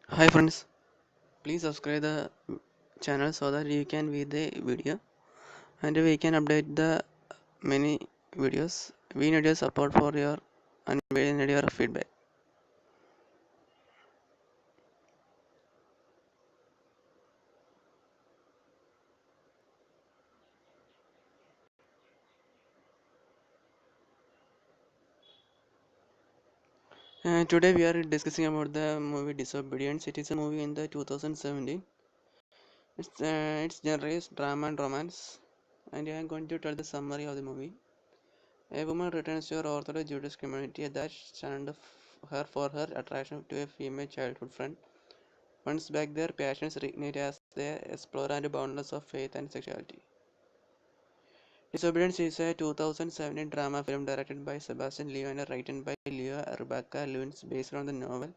Hi friends, please subscribe the channel so that you can view the video and we can update the many videos. We need your support for your and we need your feedback. Today we are discussing about the movie Disobedience. It is a movie in the 2017. It's genre is drama and romance, and I am going to tell the summary of the movie. A woman returns to her Orthodox Jewish community that shunned her for her attraction to a female childhood friend. Once back, their passions reignite as they explore the boundless of faith and sexuality. Disobedience is a 2017 drama film directed by Sebastián Lelio and written by Leo Rebecca Lewis based on the novel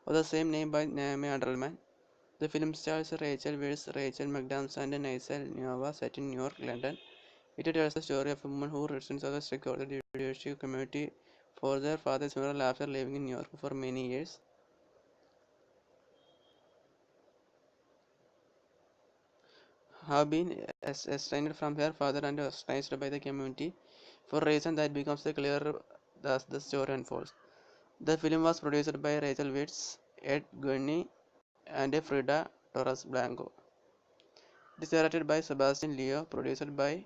of the same name by Allan. The film stars Rachel Weisz, Rachel McAdams, and Nivola set in New York, London. It tells the story of a woman who returns to the strict Orthodox Jewish community for their father's funeral after living in New York for many years. Have been estranged from her father and ostracized by the community for a reason that becomes clearer as the story unfolds. The film was produced by Rachel Weisz, Ed Gurney, and Frida Torres Blanco. It is directed by Sebastián Leo, produced by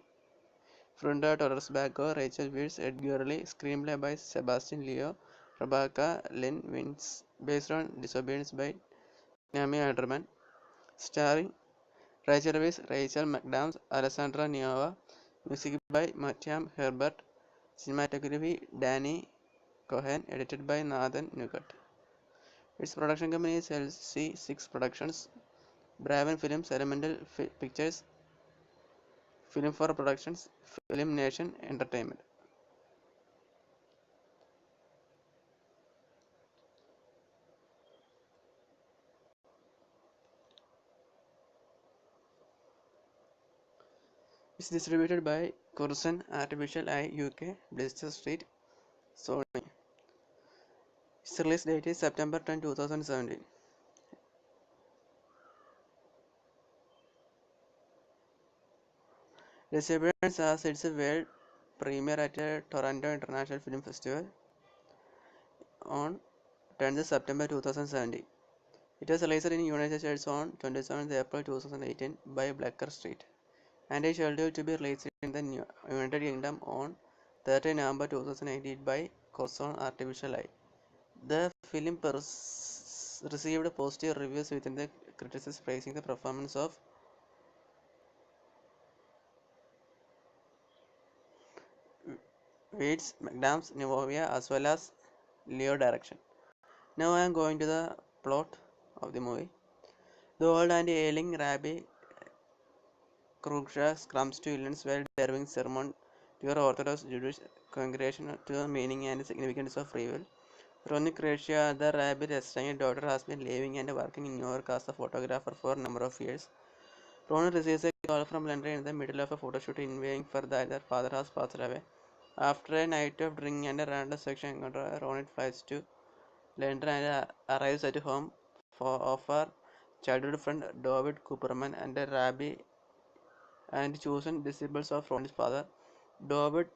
Frida Torres Blanco, Rachel Weisz, Ed Gurney, screenplay by Sebastián Leo, Rebecca Lenkiewicz, based on Disobedience by Allan, starring Rachel Weisz, Rachel McAdams, Alessandro Nivola, music by Matthew Herbert, cinematography Danny Cohen, edited by Nathan Nugent. Its production company is LC6 Productions, Braven Films, Elemental Pictures, Film for Productions, Film Nation Entertainment. It's distributed by Corduner Artificial Eye UK, Blister Street, Sony. Its release date is September 10, 2017. Disobedience has its world premiere at the Toronto International Film Festival on 10th September 2017. It was released in the United States on 27th April 2018 by Blacker Street and is scheduled to be released in the United Kingdom on 30 November 2018 by Corduner Artificial Eye. The film received positive reviews within the critics praising the performance of Weisz, McAdams, Nivola as well as Leo direction. Now I am going to the plot of the movie. The old and ailing Rabbi Krushka comes to Illinois while delivering sermon to your Orthodox Jewish congregation to the meaning and significance of free will. Ronit, the rabbi's estranged daughter, has been living and working in New York as a photographer for a number of years. Ronit receives a call from London in the middle of a photo shoot invading for that their father has passed away. After a night of drinking and a random sexual encounter, Ronit flies to London and arrives at home of her childhood friend Dovid Kuperman and a rabbi and chosen disciples of Ronit's father. Dovid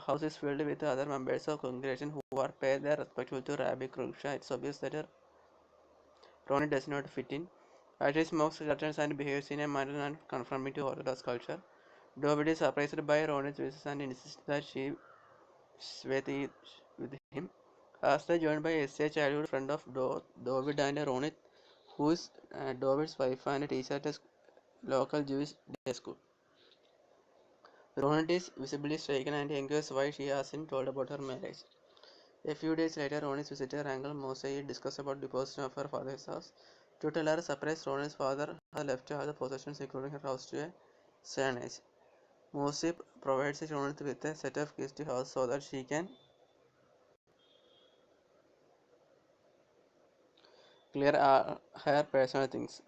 house is filled with other members of congregation who are paid their respect to Rabbi Krushka. It's obvious that Ronit does not fit in. As he smokes, returns and behaves in a manner not conforming to Orthodox culture. David is surprised by Ronit's wishes and insists that she with him. As they joined by a childhood friend of David and Ronit, who is David's wife and teacher at a local Jewish day school. Ronit is visibly shaken and inquires why she hasn't told about her marriage. A few days later, Ronit's visitor, Uncle Moshe, discusses about the possession of her father's house. To tell her surprise, Ronit's father has left her the possessions, including her house, to a son age. Moshe provides Ronit with a set of keys to the house so that she can clear her personal things.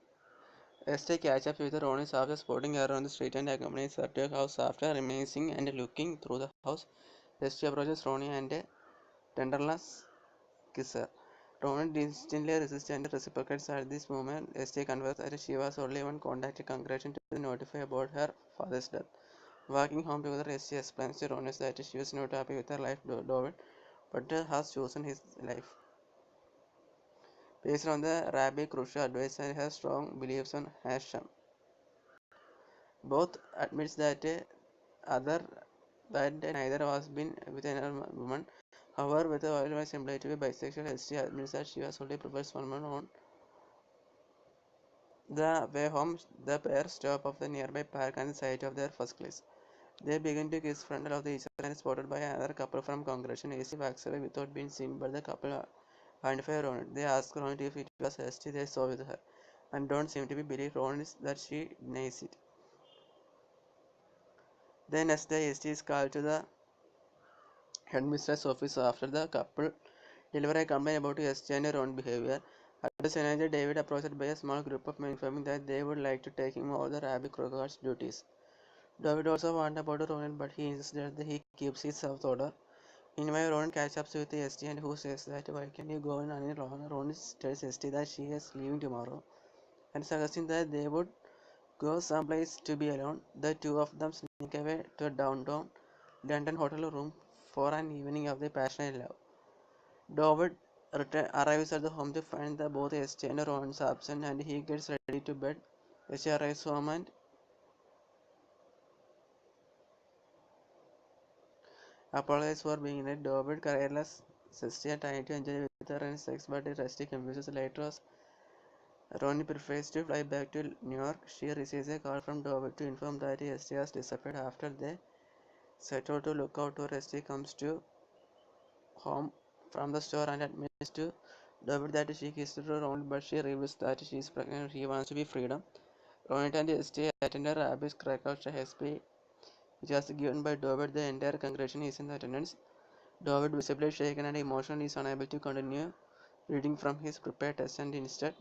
Esther catches up with Ronit after spotting her on the street and accompanies her to her house after reminiscing and looking through the house. Esther approaches Ronnie and a tenderness kiss her. Ronit instantly resists and reciprocates at this moment. ST confesses that she was only one contacted congregation to notify about her father's death. Walking home together, ST explains to Ronit that she was not happy with her life, Dovid, but has chosen his life. Based on the Rabbi Krushka advice and her strong beliefs on Hashem. Both admits that other that neither was been with another woman. However, with the oil was implied to be bisexual, ST admits that she was only prefers one man on the way home. The pair stop off the nearby park and the site of their first kiss. They begin to kiss frontal of each other and spotted by another couple from congregation. AC walks away without being seen, but the couple identify Ronit. They ask Ronit if it was ST they saw with her, and don't seem to be believe Ronit that she denies it. Then next day, ST is called to the headmistress office after the couple deliver a complaint about ST and Ronit's behavior. At the synagogue, David approached by a small group of men informing that they would like to take him over the Rabbi Krushka's duties. David also warned about Ronit, but he insisted that he keeps his house order. Meanwhile, Ronit catches up with the ST and who says that why can't you go in alone? Ronit tells ST that she is leaving tomorrow and suggesting that they would go someplace to be alone. The two of them sneak away to a downtown London hotel room for an evening of their passionate love. Dovid arrives at the home to find that both ST and Ronit are absent and he gets ready to bed. ST arrives home and apologizes for being late. Dovid careless ST trying to enjoy with her and sex, but ST confuses later as Ronnie prefers to fly back to New York. She receives a call from Dovid to inform that ST has disappeared. After they set out to look out for ST comes to home from the store and admits to David that she kissed her Ronit, but she reveals that she is pregnant. He wants to be freedom. Ronit and ST attend a Rabbi's Krakow HSP, which was given by David. The entire congregation is in attendance. David, visibly shaken and emotional, is unable to continue reading from his prepared text and instead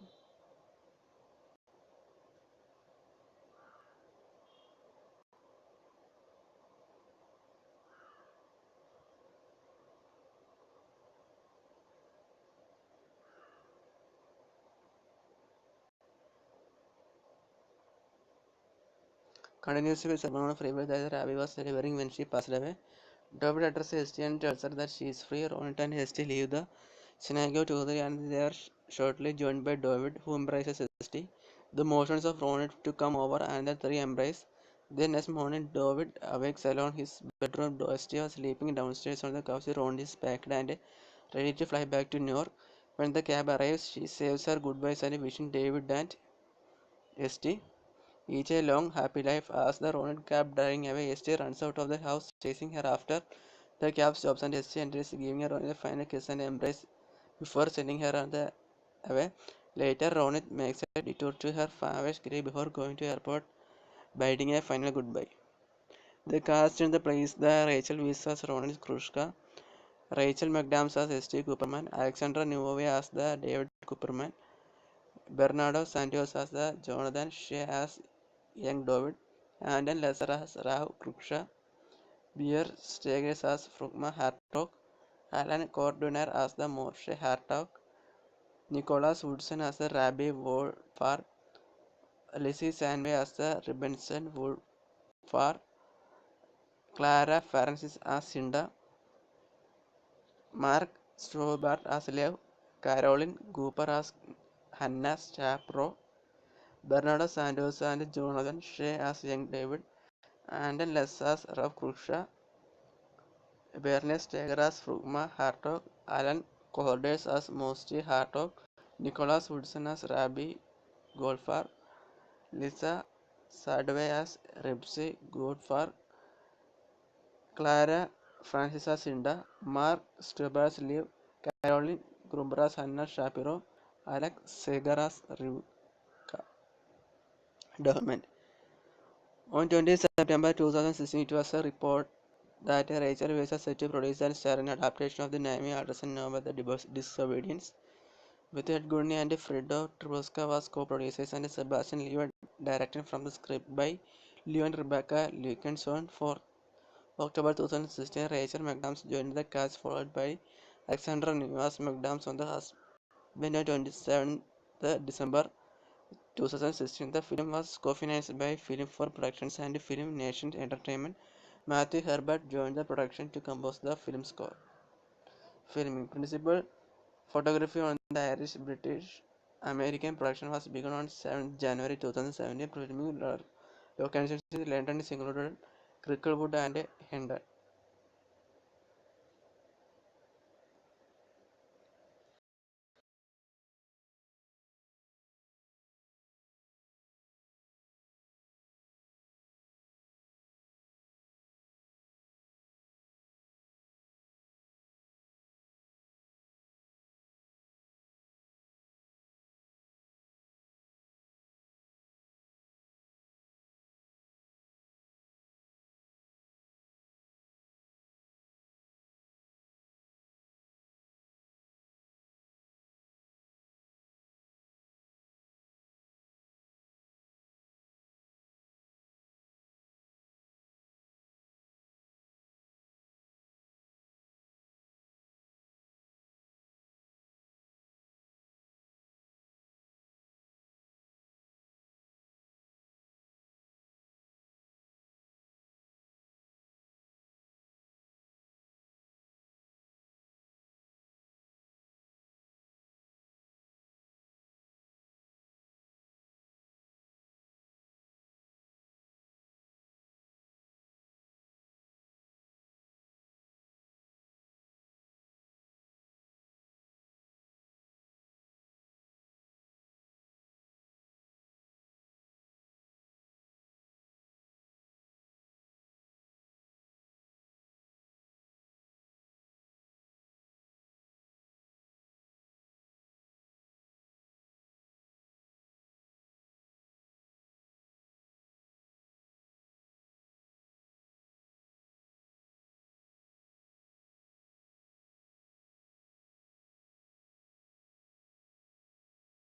continues with sermon of rebel that the Rabbi was delivering when she passed away. David addresses ST and tells her that she is free. Ronit and ST leave the synagogue together and they are shortly joined by David, who embraces ST. The motions of Ronit to come over and the three embrace. The next morning, David awakes alone in his bedroom. ST was sleeping downstairs on the couch. Ronit is packed and ready to fly back to New York. When the cab arrives, she saves her goodbyes and wishing David and ST each a long, happy life. As the Ronit cab driving away, ST runs out of the house, chasing her after. The cab stops and ST enters, giving her Ronit a final kiss and embrace before sending her on the away. Later, Ronit makes a detour to her father's grave before going to airport, bidding a final goodbye. The cast in the plays the Rachel Weisz as Ronit Krushka, Rachel McAdams as ST Kuperman, Alexandra Nivola as the David Kuperman, Bernardo Santos as the Jonathan Shea as young David, Anton Lesser as Rav Krushka, Beer Stegers as Frugma Hartog, Allan Corduner as the Moshe Hartog, Nicholas Woodeson as the Rabbi Goldfarb, Lizzie Sandway as the Robinson Woodfarb, Clara Francis as Cinda, Mark Stobart as Lev, Caroline Cooper as Hannah Chapro, Bernardo Santos and Jonathan Shea as young David, Anton Less as Rav Krushka, Bernes Steger as Frugma Hartog, Allan Corders as Moshe Hartog, Nicholas Woodeson as Rabbi Goldfarb, Lisa Sadway as Rebse Goldfarb, Clara Francis as Cinda, Mark Stubers Liv, Caroline Grumber as Hannah Shapiro, Alex Segar as Rivka. Development. On 20 September 2016, it was a report that Rachel Weisz set to produce and star an adaptation of the Naomi Alderson novel The Disobedience, with Ed Gurney and Fredo Trubowska was co-producers and Sebastián Lelio directed from the script by Leo and Rebecca Luckenson. For October 2016, Rachel McAdams joined the cast, followed by Alexandra Nivola McAdams on the When on 27th December 2016, the film was co-financed by Film for Productions and Film Nation Entertainment. Matthew Herbert joined the production to compose the film score. Filming principal photography on the Irish-British American production was begun on 7th January 2017. Filming locations in London included Cricklewood and Hendon.